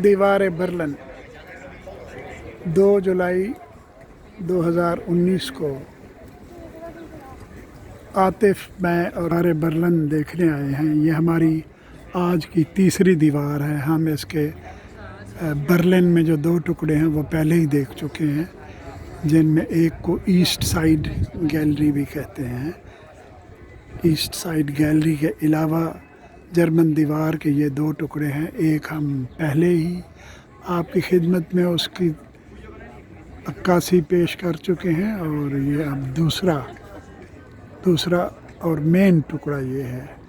दीवार बर्लिन 2 जुलाई 2019 को आतिफ, मैं और हमारे बर्लिन देखने आए हैं। ये हमारी आज की तीसरी दीवार है। हम इसके बर्लिन में जो 2 टुकड़े हैं वो पहले ही देख चुके हैं, जिनमें एक को ईस्ट साइड गैलरी भी कहते हैं। ईस्ट साइड गैलरी के अलावा जर्मन दीवार के ये 2 टुकड़े हैं। एक हम पहले ही आपकी खिदमत में उसकी अक्कासी पेश कर चुके हैं और ये अब दूसरा और मेन टुकड़ा ये है।